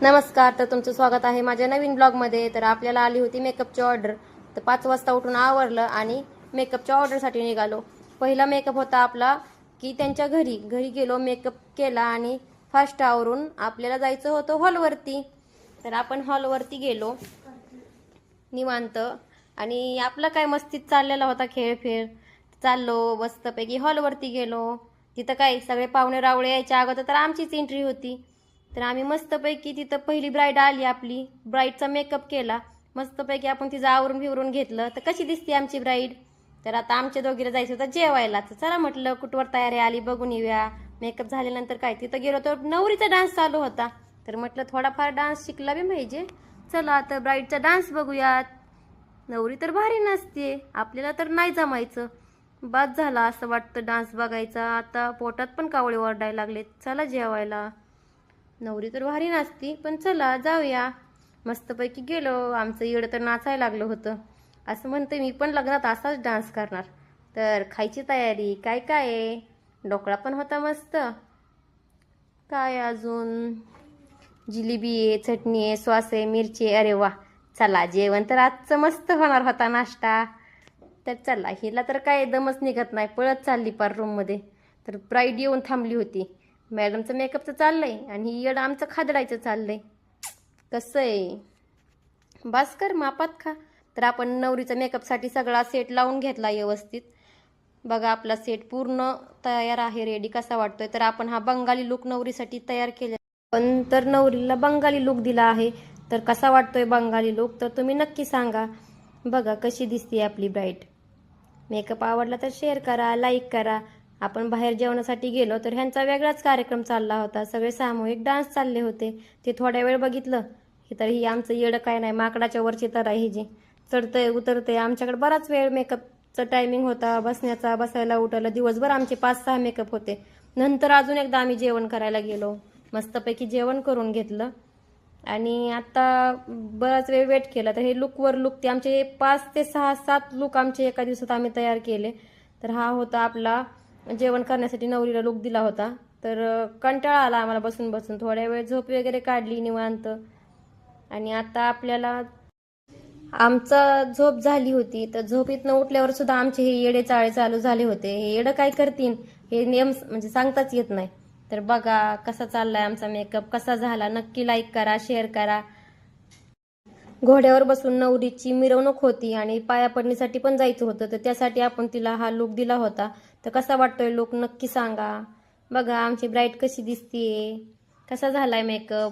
नमस्कार. तर तुमचं स्वागत आहे माझ्या नवीन ब्लॉगमध्ये. तर आपल्याला आली होती मेकअपची ऑर्डर. तर 5 वाजता उठून आवरलं आणि मेकअपच्या ऑर्डरसाठी निघालो. पहिला मेकअप होता आपला की त्यांच्या घरी गेलो, मेकअप केला आणि फास्ट आवरून आपल्याला जायचं होतं हॉलवरती. तर आपण हॉलवरती गेलो निवांत आणि आपला काय मस्तीत चाललेला होता खेळ चाललो. मस्तपैकी हॉलवरती गेलो. तिथं काय सगळे पाहुणे रावळे यायच्या अगोदर तर आमचीच एंट्री होती. तर आम्ही मस्तपैकी तिथं पहिली ब्राईड आली आपली. ब्राईडचा मेकअप केला मस्तपैकी. आपण तिचं आवरून फिरून घेतलं. तर कशी दिसते आमची ब्राईड. तर आता आमच्या दोघीला जायचं होतं जेवायला. तर चला म्हटलं कुठवर तयारी आली बघून येऊया. मेकअप झाल्यानंतर काय तिथं गेलो तर नवरीचा डान्स चालू होता. तर म्हटलं थोडाफार डान्स शिकला बी पाहिजे. चला आता ब्राईडचा डान्स बघूयात. नवरी तर भारी नाचते, आपल्याला तर नाही जमायचं. बाद झाला असं वाटतं डान्स बघायचा. आता पोटात पण कावळे ओरडायला लागलेत. चला जेवायला. नवरी तर भारी नाचती पण चला जाऊया. मस्तपैकी गेलो. आमचं येडं तर नाचायला लागलं होतं. असं म्हणते मी पण लग्नात असाच डान्स करणार. तर खायची तयारी काय काय आहे. ढोकळा पण होता मस्त. काय अजून जिलेबी आहे, चटणी आहे, सॉस आहे, मिरची आहे. अरे वा. चला जेवण तर आजचं मस्त होणार होता नाश्ता. तर चला हिला तर काय दमच निघत नाही, पळत चालली पार रूममध्ये. तर ब्राईड येऊन थांबली होती. मॅडमचं मेकअपचं चाललंय आणि ही येड आमचं खादडायचं चाललंय. कसं आहे भास्कर मापात खा. तर आपण नवरीचा मेकअपसाठी सगळा सेट लावून घेतला व्यवस्थित. बघा आपला सेट पूर्ण तयार आहे, रेडी. कसा वाटतोय तर आपण हा बंगाली लुक नवरीसाठी तयार केला. पण तर नवरीला बंगाली लुक दिला आहे. तर कसा वाटतोय बंगाली लुक तर तुम्ही नक्की सांगा. बघा कशी दिसते आपली ब्राईड. मेकअप आवडला तर शेअर करा, लाईक करा. आपण बाहेर जेवणासाठी गेलो तर ह्यांचा वेगळाच कार्यक्रम चालला होता. सगळे सामूहिक डान्स चालले होते. ते थोड्या वेळ बघितलं की तर ही आमचं येडं काय नाही, माकडाच्या वरची तर आहे जी चढतंय उतरतंय. आमच्याकडे बराच वेळ मेकअपचा टायमिंग होता बसण्याचा, बसायला उठायला. दिवसभर आमचे 5-6 मेकअप होते. नंतर अजून एकदा आम्ही जेवण करायला गेलो. मस्तपैकी जेवण करून घेतलं आणि आता बराच वेळ वेट केला. तर हे लुकवर लुक ते आमचे 5 ते 6-7 लुक आमचे एका दिवसात आम्ही तयार केले. तर हा होता आपला जेवण करण्यासाठी नवरीला लुक दिला होता. तर कंटाळा आला आम्हाला बसून बसून. थोड्या वेळ झोप वगैरे काढली निवांत. आणि आता आपल्याला आमचा झोप झाली होती. तर झोपीतनं उठल्यावर सुद्धा आमचे हे येडे चाळे चालू झाले होते. हे येडं काय करतील हे नेम म्हणजे सांगताच येत नाही. तर बघा कसा चाललाय आमचा मेकअप, कसा झाला नक्की लाईक करा, शेअर करा. घोड्यावर बसून नवरीची मिरवणूक होती आणि पाया पडण्यासाठी पण जायचं होतं. तर त्यासाठी आपण तिला हा लुक दिला होता. तर कसा वाटतोय लुक नक्की सांगा. बघा आमची ब्राईड कशी दिसतीये, कसा झालाय मेकअप.